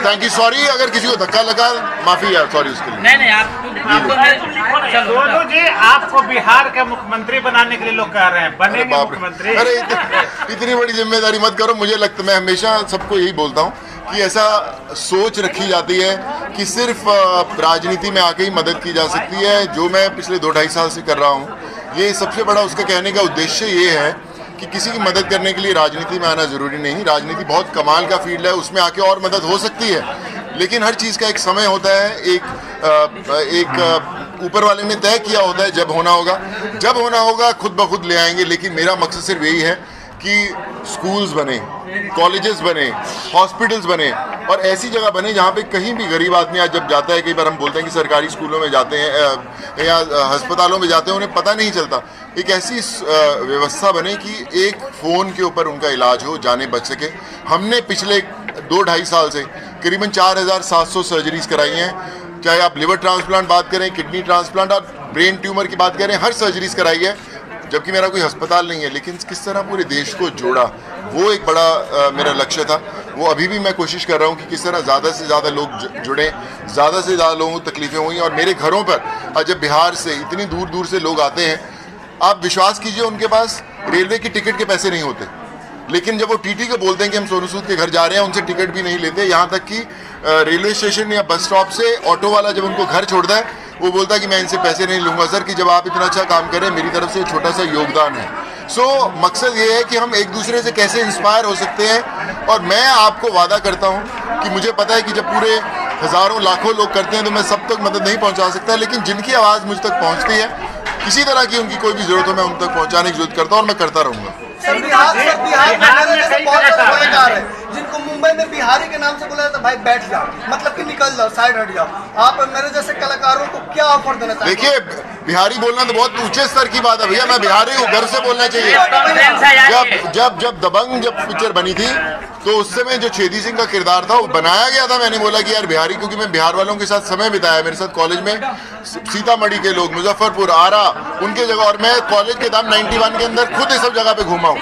Thank you. Sorry अगर किसी को धक्का लगा, माफी यार, सॉरी उसके लिए। नहीं आपको सोनू जी, आपको बिहार के मुख्यमंत्री बनाने के लिए लोग कह रहे हैं, बनेंगे मुख्यमंत्री। अरे इतनी बड़ी जिम्मेदारी मत करो, मुझे लगता है, मैं हमेशा सबको यही बोलता हूँ कि ऐसा सोच रखी जाती है कि सिर्फ राजनीति में आके ही मदद की जा सकती है, जो मैं पिछले 2-2.5 साल से कर रहा हूँ। ये सबसे बड़ा उसका कहने का उद्देश्य ये है कि किसी की मदद करने के लिए राजनीति में आना ज़रूरी नहीं। राजनीति बहुत कमाल का फील्ड है, उसमें आके और मदद हो सकती है, लेकिन हर चीज़ का एक समय होता है, एक ऊपर वाले ने तय किया होता है जब होना होगा। जब होना होगा खुद ब खुद ले आएंगे, लेकिन मेरा मकसद सिर्फ यही है कि स्कूल्स बने, कॉलेजेस बने, हॉस्पिटल्स बने और ऐसी जगह बने जहाँ पे कहीं भी गरीब आदमी आज जब जाता है, कई बार हम बोलते हैं कि सरकारी स्कूलों में जाते हैं या अस्पतालों में जाते हैं, उन्हें पता नहीं चलता। एक ऐसी व्यवस्था बने कि एक फ़ोन के ऊपर उनका इलाज हो, जाने बच सके। हमने पिछले 2-2.5 साल से करीबन 4700 सर्जरीज कराई हैं, चाहे आप लिवर ट्रांसप्लांट बात करें, किडनी ट्रांसप्लांट और ब्रेन ट्यूमर की बात करें, हर सर्जरीज कराई है, जबकि मेरा कोई अस्पताल नहीं है। लेकिन किस तरह पूरे देश को जोड़ा, वो एक बड़ा मेरा लक्ष्य था। वो अभी भी मैं कोशिश कर रहा हूँ कि किस तरह ज़्यादा से ज़्यादा लोग जुड़ें, ज़्यादा से ज़्यादा लोगों को तकलीफ़ें हुई। और मेरे घरों पर जब बिहार से इतनी दूर दूर से लोग आते हैं, आप विश्वास कीजिए उनके पास रेलवे की टिकट के पैसे नहीं होते, लेकिन जब वो टीटी को बोलते हैं कि हम सोनू सूद के घर जा रहे हैं, उनसे टिकट भी नहीं लेते। यहाँ तक कि रेलवे स्टेशन या बस स्टॉप से ऑटो वाला जब उनको घर छोड़ता है, वो बोलता है कि मैं इनसे पैसे नहीं लूँगा सर, कि जब आप इतना अच्छा काम करें, मेरी तरफ से छोटा सा योगदान है। मकसद ये है कि हम एक दूसरे से कैसे इंस्पायर हो सकते हैं। और मैं आपको वादा करता हूँ कि मुझे पता है कि जब पूरे हज़ारों लाखों लोग करते हैं तो मैं सब तक मदद नहीं पहुँचा सकता, लेकिन जिनकी आवाज़ मुझ तक पहुँचती है, किसी तरह की उनकी कोई भी ज़रूरत हो, मैं उन तक पहुँचाने की जरूरत करता हूँ और मैं करता रहूँगा। जिनको मुंबई में बिहारी के नाम से बोला जाता है, भाई बैठ जाओ, मतलब कि निकल जाओ, साइड हट जाओ। आप मेरे जैसे कलाकारों को क्या ऑफर देना चाहते हैं? देखिए, बिहारी बोलना तो बहुत ऊंचे स्तर की बात है भैया, मैं बिहारी हूँ, घर से बोलना चाहिए। जब दबंग पिक्चर बनी थी तो उस समय जो छेदी सिंह का किरदार था वो बनाया गया था, मैंने बोला कि यार बिहारी, क्योंकि मैं बिहार वालों के साथ समय बिताया, मेरे साथ कॉलेज में सीतामढ़ी के लोग, मुजफ्फरपुर, आरा, उनके जगह, और मैं कॉलेज के दाम 91 के अंदर खुद इस सब जगह पे घूमा हूँ।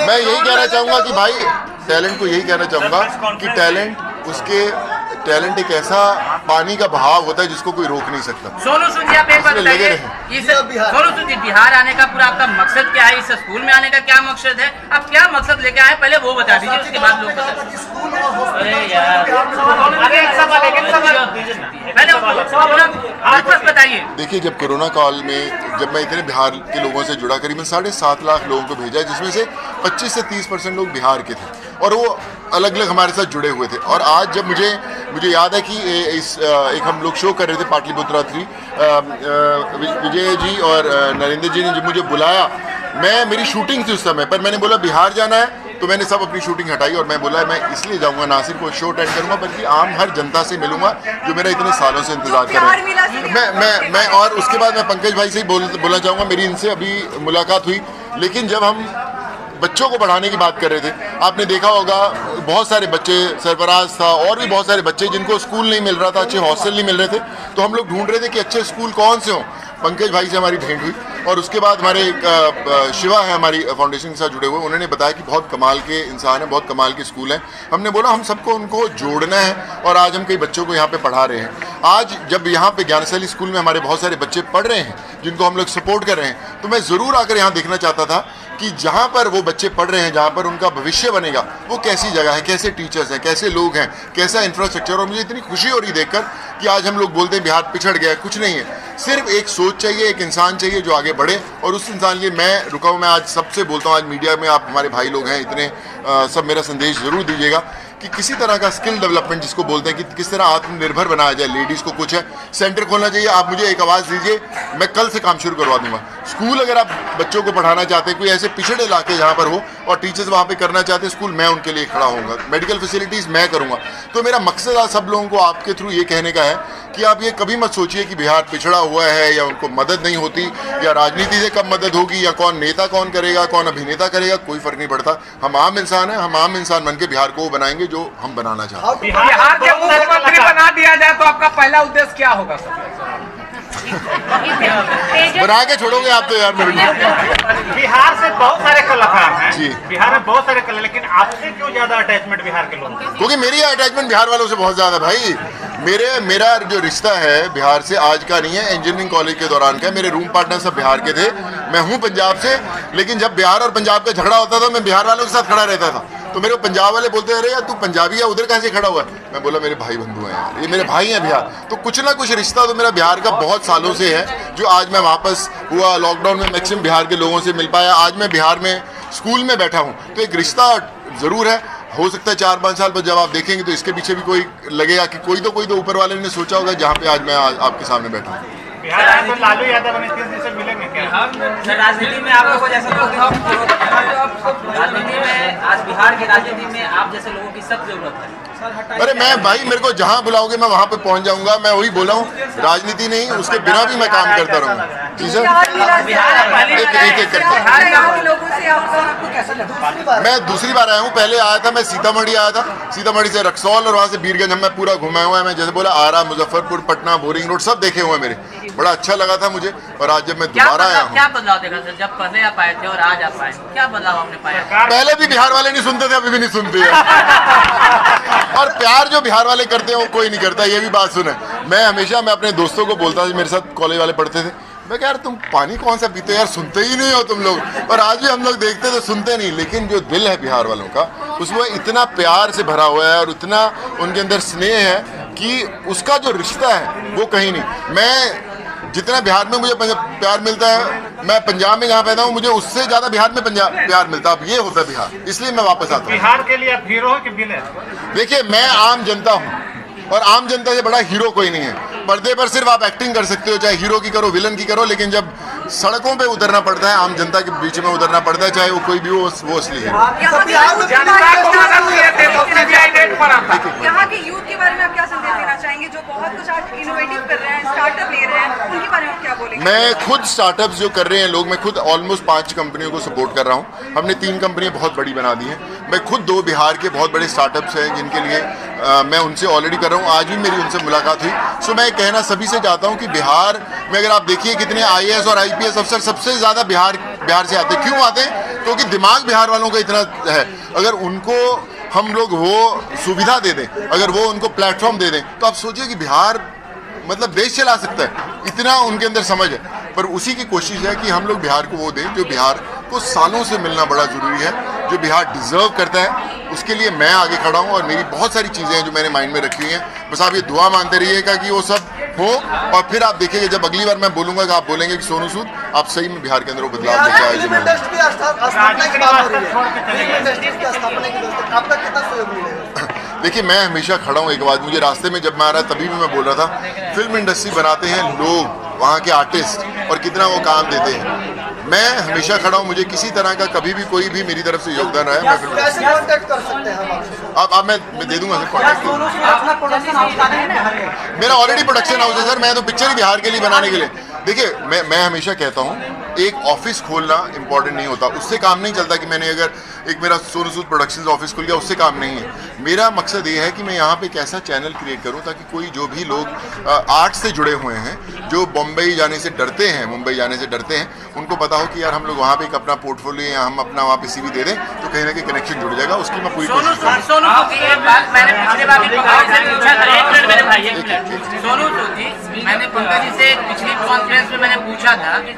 मैं यही कहना चाहूंगा कि भाई, टैलेंट को यही कहना चाहूंगा कि टैलेंट एक ऐसा पानी का बहाव होता है जिसको कोई रोक नहीं सकता। सोनू सूद जी, आप एक बात बताइए, सोनू सूद जी, बिहार आने का पूरा आपका मकसद क्या है? इस स्कूल में आने का क्या मकसद है? आप क्या मकसद लेके आए, पहले वो बता दीजिए, उसके बाद लोग बताइए। देखिए, जब कोरोना काल में जब मैं इतने बिहार के लोगों से जुड़ा, करीबन 7.5 लाख लोगों को भेजा, जिसमें से 25 से 30% लोग बिहार के थे और वो अलग अलग हमारे साथ जुड़े हुए थे। और आज जब मुझे याद है कि एक हम लोग शो कर रहे थे पाटलिपुत्रा 3, विजय जी और नरेंद्र जी ने जब मुझे बुलाया, मेरी शूटिंग थी उस समय पर, मैंने बोला बिहार जाना है, तो मैंने सब अपनी शूटिंग हटाई और मैं बोला मैं इसलिए जाऊंगा, ना सिर्फ वो शो अटेंड करूंगा बल्कि आम हर जनता से मिलूंगा जो मेरा इतने सालों से इंतजार कर रहे हैं। मैं और उसके बाद मैं पंकज भाई से ही बोलना चाहूँगा, मेरी इनसे अभी मुलाकात हुई, लेकिन जब हम बच्चों को पढ़ाने की बात कर रहे थे, आपने देखा होगा बहुत सारे बच्चे, सरफराज था और भी बहुत सारे बच्चे जिनको स्कूल नहीं मिल रहा था, अच्छे हॉस्टल नहीं मिल रहे थे, तो हम लोग ढूंढ रहे थे कि अच्छे स्कूल कौन से हों। पंकज भाई से हमारी भेंट हुई और उसके बाद हमारे शिवा है हमारी फाउंडेशन के साथ जुड़े हुए, उन्होंने बताया कि बहुत कमाल के इंसान हैं, बहुत कमाल के स्कूल हैं। हमने बोला हम सबको उनको जोड़ना है और आज हम कई बच्चों को यहाँ पे पढ़ा रहे हैं। आज जब यहाँ पे ज्ञानशैली स्कूल में हमारे बहुत सारे बच्चे पढ़ रहे हैं जिनको हम लोग सपोर्ट कर रहे हैं, तो मैं ज़रूर आकर यहाँ देखना चाहता था कि जहाँ पर वो बच्चे पढ़ रहे हैं, जहाँ पर उनका भविष्य बनेगा, वो कैसी जगह है, कैसे टीचर्स हैं, कैसे लोग हैं, कैसा इंफ्रास्ट्रक्चर। और मुझे इतनी खुशी हो रही देखकर कि आज हम लोग बोलते हैं बिहार पिछड़ गया है, कुछ नहीं है, सिर्फ एक सोच चाहिए, एक इंसान चाहिए जो आगे बढ़े। और उस इंसान के लिए मैं रुका हूँ। मैं आज सबसे बोलता हूँ, आज मीडिया में आप हमारे भाई लोग हैं इतने, सब मेरा संदेश ज़रूर दीजिएगा कि किसी तरह का स्किल डेवलपमेंट जिसको बोलते हैं कि किस तरह आत्मनिर्भर बनाया जाए। लेडीज़ को कुछ है, सेंटर खोलना चाहिए। आप मुझे एक आवाज़ दीजिए, मैं कल से काम शुरू करवा दूंगा। स्कूल अगर आप बच्चों को पढ़ाना चाहते हैं, कोई ऐसे पिछड़े इलाके जहाँ पर हो और टीचर्स वहाँ पे करना चाहते हैं स्कूल, मैं उनके लिए खड़ा होऊंगा। मेडिकल फैसिलिटीज़ मैं करूँगा। तो मेरा मकसद आज सब लोगों को आपके थ्रू ये कहने का है कि आप ये कभी मत सोचिए कि बिहार पिछड़ा हुआ है या उनको मदद नहीं होती या राजनीति से कब मदद होगी या कौन नेता कौन करेगा, कौन अभिनेता करेगा, कोई फर्क नहीं पड़ता। हम आम इंसान हैं, हम आम इंसान बन के बिहार को वो बनाएंगे जो हम बनाना चाहते हैं। बिहार के मुख्यमंत्री बना दिया जाए तो आपका पहला उद्देश्य क्या होगा सर? बना के छोड़ोगे आप तो यार मेरे को। बिहार से बहुत सारे कलाकार हैं जी। बिहार में बहुत सारे कलाकार, लेकिन आपसे क्यों ज्यादा अटैचमेंट बिहार के लोगों को? क्योंकि मेरी अटैचमेंट बिहार वालों से बहुत ज़्यादा भाई। मेरा जो रिश्ता है बिहार से आज का नहीं है, इंजीनियरिंग कॉलेज के दौरान का। मेरे रूम पार्टनर सब बिहार के थे, मैं हूँ पंजाब से, लेकिन जब बिहार और पंजाब का झगड़ा होता था मैं बिहार वालों के साथ खड़ा रहता था। तो मेरे को पंजाब वाले बोलते अरे यार तू पंजाबी है, उधर कैसे खड़ा हुआ है? मैं बोला मेरे भाई बंधु हैं यार, ये मेरे भाई हैं बिहार। तो कुछ ना कुछ रिश्ता तो मेरा बिहार का बहुत सालों से है, जो आज मैं वापस हुआ लॉकडाउन में मैक्सिमम बिहार के लोगों से मिल पाया। आज मैं बिहार में स्कूल में बैठा हूँ, तो एक रिश्ता ज़रूर है। हो सकता है 4-5 साल बाद जब आप देखेंगे तो इसके पीछे भी कोई लगेगा कि कोई तो ऊपर वाले ने सोचा होगा, जहाँ पे आज मैं आपके सामने बैठा हूँ। बिहार आए तो लालू यादव और नीतीश जी से मिलेंगे क्या? राजनीति में आप लोगों को जैसा राजनीति में आज बिहार की राजनीति में आप जैसे लोगों की सख्त जरूरत है। अरे मैं भाई, मेरे को जहाँ बुलाओगे मैं वहाँ पे पहुँच जाऊँगा। मैं वही बोला हूँ, राजनीति नहीं, उसके बिना भी मैं काम करता रहूँगा। जी सर, एक करके मैं दूसरी बार आया हूँ। पहले आया था मैं सीतामढ़ी आया था, सीतामढ़ी से रक्सौल और वहाँ से बीरगंज। मैं पूरा घुमाया हुआ है। मैं जैसे बोला आरा, मुजफ्फरपुर, पटना, बोरिंग रोड सब देखे हुए हैं मेरे। बड़ा अच्छा लगा था मुझे। और आज जब मैं दोबारा आया हूँ, क्या बदलाव देखा सर? जब पहले आप आए थे और आज आप आए, क्या बदलाव आपने पाया? पहले भी बिहार वाले नहीं सुनते थे, अभी भी नहीं सुनते हैं। और प्यार जो बिहार वाले करते हैं वो कोई नहीं करता, ये भी बात सुने। मैं अपने दोस्तों को बोलता था, मेरे साथ कॉलेज वाले पढ़ते थे, मैं यार तुम पानी कौन सा पीते हो यार, सुनते ही नहीं हो तुम लोग। और आज भी हम लोग देखते तो सुनते नहीं, लेकिन जो दिल है बिहार वालों का उसमें इतना प्यार से भरा हुआ है और उतना उनके अंदर स्नेह है कि उसका जो रिश्ता है वो कहीं नहीं। मैं जितना बिहार में मुझे प्यार मिलता है, मैं पंजाब में जहाँ पैदा हूँ, मुझे उससे ज़्यादा बिहार में प्यार मिलता है। अब ये होता है बिहार, इसलिए मैं वापस आता हूँ। बिहार के लिए आप हीरो हो कि विलेन? देखिए, मैं आम जनता हूँ और आम जनता से बड़ा हीरो कोई नहीं है। पर्दे पर सिर्फ आप एक्टिंग कर सकते हो, चाहे हीरो की करो, विलन की करो, लेकिन जब सड़कों पे उतरना पड़ता है, आम जनता के बीच में उतरना पड़ता है, चाहे वो कोई भी हो, वो असली है। यहाँ के यूथ के बारे में आप क्या संदेश देना चाहेंगे, जो बहुत कुछ आज इनोवेटिव कर रहे हैं, स्टार्टअप ले रहे हैं, उनके बारे में आप क्या बोलेंगे? मैं खुद स्टार्टअप्स जो कर रहे हैं लोग, मैं खुद ऑलमोस्ट 5 कंपनियों को सपोर्ट कर रहा हूँ। हमने 3 कंपनियां बहुत बड़ी बना दी हैं। मैं खुद 2 बिहार के बहुत बड़े स्टार्टअप्स हैं जिनके लिए मैं उनसे ऑलरेडी कर रहा हूँ। आज भी मेरी उनसे मुलाकात हुई। सो मैं कहना सभी से चाहता हूँ कि बिहार में अगर आप देखिए कितने IAS और IPS अफसर सबसे ज़्यादा बिहार से आते हैं। क्यों आते हैं? क्योंकि दिमाग बिहार वालों का इतना है। अगर उनको हम लोग वो सुविधा दे दें, अगर वो उनको प्लेटफॉर्म दे दें, तो आप सोचिए कि बिहार मतलब देश चला सकता है। इतना उनके अंदर समझ है। पर उसी की कोशिश है कि हम लोग बिहार को वो दें जो बिहार को सालों से मिलना बड़ा ज़रूरी है, जो बिहार डिज़र्व करता है। उसके लिए मैं आगे खड़ा हूँ और मेरी बहुत सारी चीज़ें हैं जो मैंने माइंड में रखी हुई हैं। बस आप ये दुआ मानते रहिएगा कि वो सब हो, और फिर आप देखिएगा जब अगली बार मैं बोलूँगा कि आप बोलेंगे कि सोनू सूद आप सही में बिहार के अंदर वो बदलाव लेके आए। देखिए, मैं हमेशा खड़ा हूँ। एक बात मुझे रास्ते में जब मैं आ रहा तभी भी मैं बोल रहा था, फिल्म इंडस्ट्री बनाते हैं लोग, वहाँ के आर्टिस्ट, और कितना वो काम देते हैं। मैं हमेशा खड़ा हूँ। मुझे किसी तरह का कभी भी कोई भी मेरी तरफ से योगदान आया, मैं फिल्म अब मैं दे दूंगा सर कॉन्टैक्ट। मेरा ऑलरेडी प्रोडक्शन हाउस है सर। मैं तो पिक्चर ही बिहार के लिए बनाने के लिए। देखिए, मैं हमेशा कहता हूँ एक ऑफिस खोलना इंपॉर्टेंट नहीं होता, उससे काम नहीं चलता कि मैंने अगर एक मेरा सोनू सूद प्रोडक्शंस ऑफिस खुल गया, उससे काम नहीं है। मेरा मकसद ये है कि मैं यहाँ पे एक ऐसा चैनल क्रिएट करूँ ताकि कोई जो भी लोग आर्ट से जुड़े हुए हैं, जो बम्बई जाने से डरते हैं, मुंबई जाने से डरते हैं, उनको पता हो कि यार हम लोग वहाँ पे एक अपना पोर्टफोलियो या हम अपना वहाँ पे CV दे दें तो कहीं ना कहीं कनेक्शन जुड़ जाएगा। उसकी मैं पूरी कोशिश करूँगा। सोनू सूद जी, एक बात मैंने पिछले बार भी पंकज से पूछा था। एक मिनट मेरे भाई, एक मिनट। सोनू सूद जी, मैंने पंकज जी से पिछली कॉन्फ्रेंस में मैंने पूछा था कि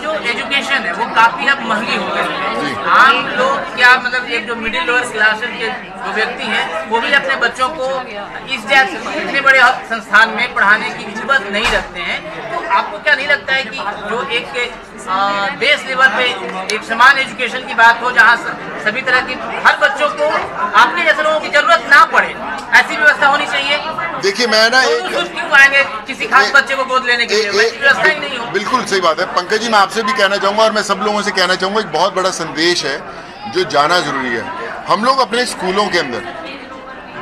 जो एजुकेशन है वो काफी अब महंगी हो गई है। आम लोग क्या मतलब एक जो मिडिल लोअर क्लासेस के जो व्यक्ति हैं वो भी अपने बच्चों को इस जैसे इतने बड़े संस्थान में पढ़ाने की हिम्मत नहीं रखते हैं। तो आपको क्या नहीं लगता है कि जो एक बेस लेवल पे एक समान एजुकेशन की बात हो, जहाँ सभी तरह की हर बच्चों को आपके जैसे लोगों की जरूरत ना पड़े, ऐसी व्यवस्था होनी चाहिए? देखिए, मैं ना एक क्यों आएंगे किसी खास बच्चे को गोद लेने के लिए? व्यवस्था ही नहीं हो। बिल्कुल सही बात है पंकज जी। मैं आपसे भी कहना चाहूँगा और मैं सब लोगों से कहना चाहूँगा, एक बहुत बड़ा संदेश है जो जाना जरूरी है। हम लोग अपने स्कूलों के अंदर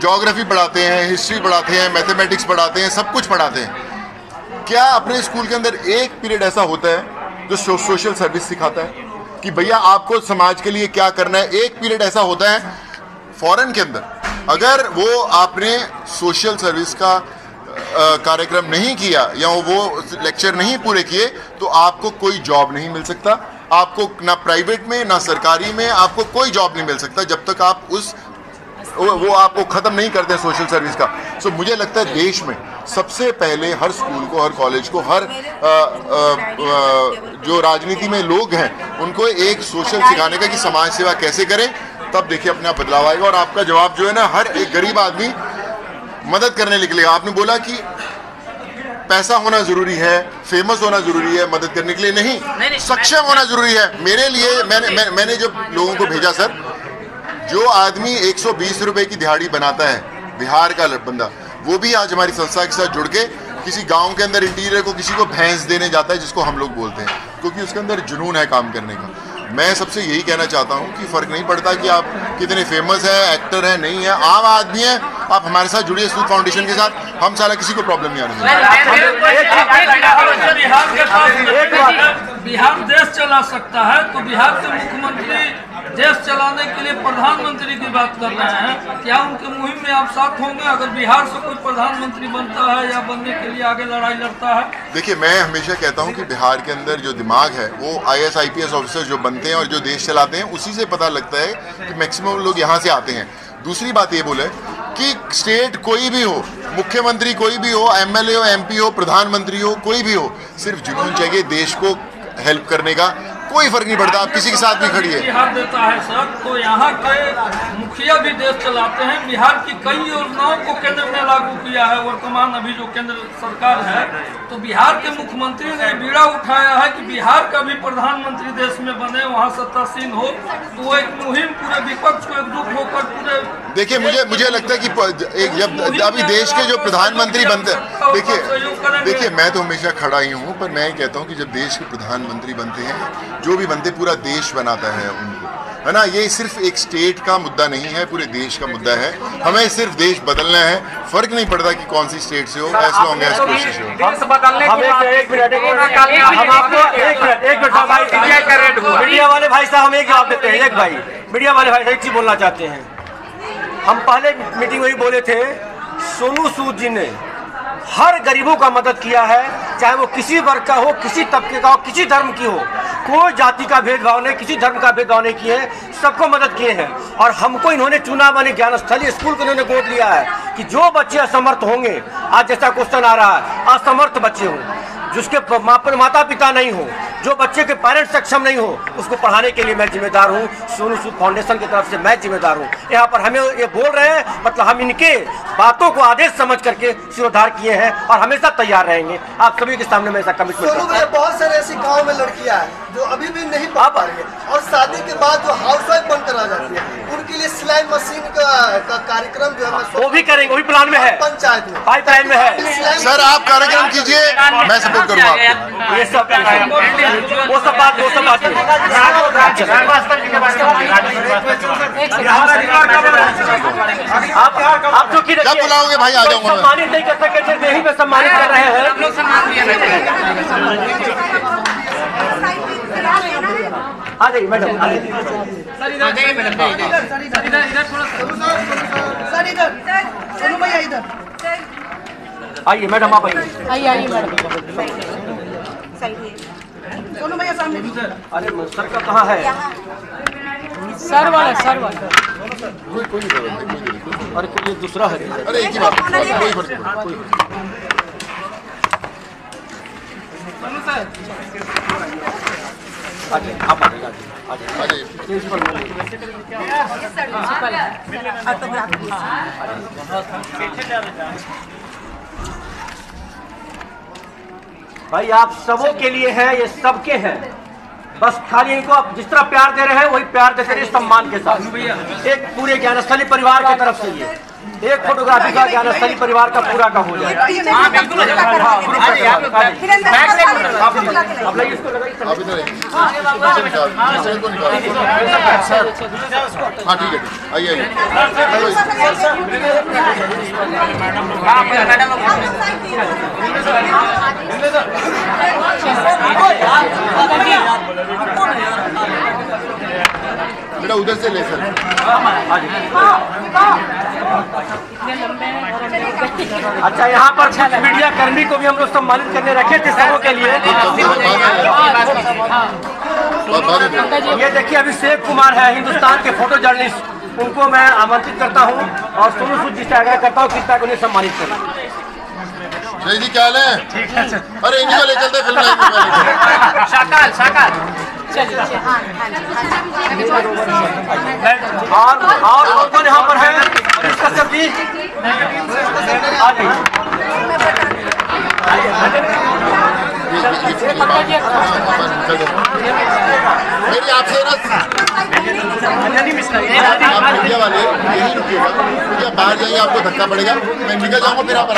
ज्योग्राफी पढ़ाते हैं, हिस्ट्री पढ़ाते हैं, मैथमेटिक्स पढ़ाते हैं, सब कुछ पढ़ाते हैं। क्या अपने स्कूल के अंदर एक पीरियड ऐसा होता है जो सोशल सर्विस सिखाता है कि भैया आपको समाज के लिए क्या करना है? एक पीरियड ऐसा होता है फॉरेन के अंदर, अगर वो आपने सोशल सर्विस का कार्यक्रम नहीं किया या वो लेक्चर नहीं पूरे किए तो आपको कोई जॉब नहीं मिल सकता, आपको ना प्राइवेट में ना सरकारी में आपको कोई जॉब नहीं मिल सकता जब तक आप वो आपको ख़त्म नहीं करते हैं सोशल सर्विस का। सो मुझे लगता है देश में सबसे पहले हर स्कूल को, हर कॉलेज को, हर जो राजनीति में लोग हैं उनको एक सोशल सिखाने का कि समाज सेवा कैसे करें, तब देखिए अपने आप बदलाव आएगा। और आपका जवाब जो है ना, हर एक गरीब आदमी मदद करने निकलेगा। आपने बोला कि पैसा होना जरूरी है, फेमस होना जरूरी है मदद करने के लिए, नहीं सक्षम होना जरूरी है। मेरे लिए मैंने जब लोगों को भेजा सर, जो आदमी 120 रुपए की दिहाड़ी बनाता है, बिहार का बंदा, वो भी आज हमारी संस्था के साथ जुड़ के किसी गांव के अंदर इंटीरियर को किसी को भैंस देने जाता है, जिसको हम लोग बोलते हैं, क्योंकि उसके अंदर जुनून है काम करने का। मैं सबसे यही कहना चाहता हूँ कि फ़र्क नहीं पड़ता कि आप कितने फेमस हैं, एक्टर हैं, नहीं है, आम आदमी हैं, आप हमारे साथ जुड़िए सूद फाउंडेशन के साथ, हम साला किसी को प्रॉब्लम नहीं आने देंगे। बिहार देश चला सकता है तो बिहार के मुख्यमंत्री देश चलाने के लिए प्रधानमंत्री की बात कर रहे हैं, क्या उनके मुहिम में आप साथ होंगे अगर बिहार से कोई प्रधानमंत्री बनता है या बनने के लिए आगे लड़ाई लड़ता है? देखिए, मैं हमेशा कहता हूं कि बिहार के अंदर जो दिमाग है वो IAS IPS ऑफिसर जो बनते हैं और जो देश चलाते हैं उसी से पता लगता है कि मैक्सिमम लोग यहाँ से आते हैं। दूसरी बात ये बोले कि स्टेट कोई भी हो, मुख्यमंत्री कोई भी हो, MLA हो, MP हो, प्रधानमंत्री हो, कोई भी हो, सिर्फ जुनून चाहिए देश को हेल्प करने का, कोई फर्क नहीं पड़ता आप किसी के साथ भी खड़ी है। बिहार देता है सर, तो यहाँ के मुखिया भी देश चलाते हैं। बिहार की कई योजनाओं को केंद्र ने लागू किया है, वर्तमान अभी जो केंद्र सरकार है, तो बिहार के मुख्यमंत्री ने बीड़ा उठाया है कि बिहार का भी प्रधानमंत्री देश में बने, वहाँ सत्तासीन हो, तो वो एक मुहिम पूरे विपक्ष को एकजुट होकर पूरे। देखिए, मुझे लगता है कि जब अभी देश के जो प्रधानमंत्री बनते हैं, देखिए मैं तो हमेशा खड़ा ही हूँ, पर मैं कहता हूँ कि जब देश के प्रधानमंत्री बनते हैं, जो भी बनते पूरा देश बनाता है उनको, है ना। ये सिर्फ एक स्टेट का मुद्दा नहीं है, पूरे देश का मुद्दा है। हमें सिर्फ देश बदलना है, फर्क नहीं पड़ता कि कौन सी स्टेट से हो, एज लॉन्ग एज कोशिश हो। मीडिया वाले भाई साहब हम एक जवाब देते हैं, मीडिया वाले भाई एक चीज बोलना चाहते हैं। हम पहले मीटिंग में ही बोले थे, सोनू सूद जी ने हर गरीबों का मदद किया है, चाहे वो किसी वर्ग का हो, किसी तबके का हो, किसी धर्म की हो, कोई जाति का भेदभाव नहीं, किसी धर्म का भेदभाव नहीं किए हैं, सबको मदद किए हैं। और हमको इन्होंने चुना, माने ज्ञानस्थली स्कूल को इन्होंने गोद लिया है कि जो बच्चे असमर्थ होंगे, आज जैसा क्वेश्चन आ रहा है, असमर्थ बच्चे हों, जिसके माता पिता नहीं हो, जो बच्चे के पेरेंट्स सक्षम नहीं हो, उसको पढ़ाने के लिए मैं जिम्मेदार हूँ। सोनू सूद फाउंडेशन की तरफ से मैं जिम्मेदार हूँ। यहाँ पर हमें ये बोल रहे हैं, मतलब हम इनके बातों को आदेश समझ करके सिरोधार किए हैं और हमेशा तैयार रहेंगे। आप सभी के सामने मैं ऐसा कमिटमेंट करता हूं। बहुत सारे ऐसी गाँव में लड़कियाँ हैं जो अभी भी नहीं पढ़ पा रही है और शादी के बाद जो हाउसवाइफ बनकर आ जाती है, उनके लिए सिलाई मशीन का कार्यक्रम जो है वो भी करेंगे, वो भी प्लान में है, पंचायत में पाइपलाइन में है। सर आप कार्यक्रम कीजिए, मैं सपोर्ट करूँगा आपको। ये सब वो सब बात आप जो जब बुलाओगे भाई आ जाऊंगा। सम्मानित नहीं कर सके, नहीं में सम्मानित कर रहे हैं। आ जाइए मैडम, आ जाइए आइए मैडम, आप आइए मैडम। सोनू भैया सामने। अरे सर का कहाँ है? सर वाला अरे कोई दूसरा है। अरे एक ही बात, कोई फर्क नहीं। आप आ जाइए। भाई आप सबों के लिए है, ये सबके हैं, बस खाली इनको आप जिस तरह प्यार दे रहे हैं वही प्यार देते रहिए सम्मान के साथ। एक पूरे ज्ञानस्थली परिवार की तरफ से ये एक फोटोग्राफी का ज्ञानस्थली परिवार का पूरा का हो जाए। हाँ ठीक है, आइए बेटा उधर से ले सर। अच्छा, यहाँ पर कुछ मीडिया कर्मी को भी हम लोग सम्मानित करने रखे थे सबों के लिए। ये देखिए अभिषेक कुमार है, हिंदुस्तान के फोटो जर्नलिस्ट, उनको मैं आमंत्रित करता हूँ और सोनू सूद जी से आग्रह करता हूँ कृपया उन्हें सम्मानित करें। जय जी क्या हाल है? अरे इन्हीं को ले चलते फिल्म शाकाल शाकाल और कौन यहाँ पर है? सर जी मेरी आपसे ना आप मीडिया वाले यही रुकिएगा, बाहर जाइए आपको धक्का पड़ेगा, मैं निकल जाऊंगा फिर आप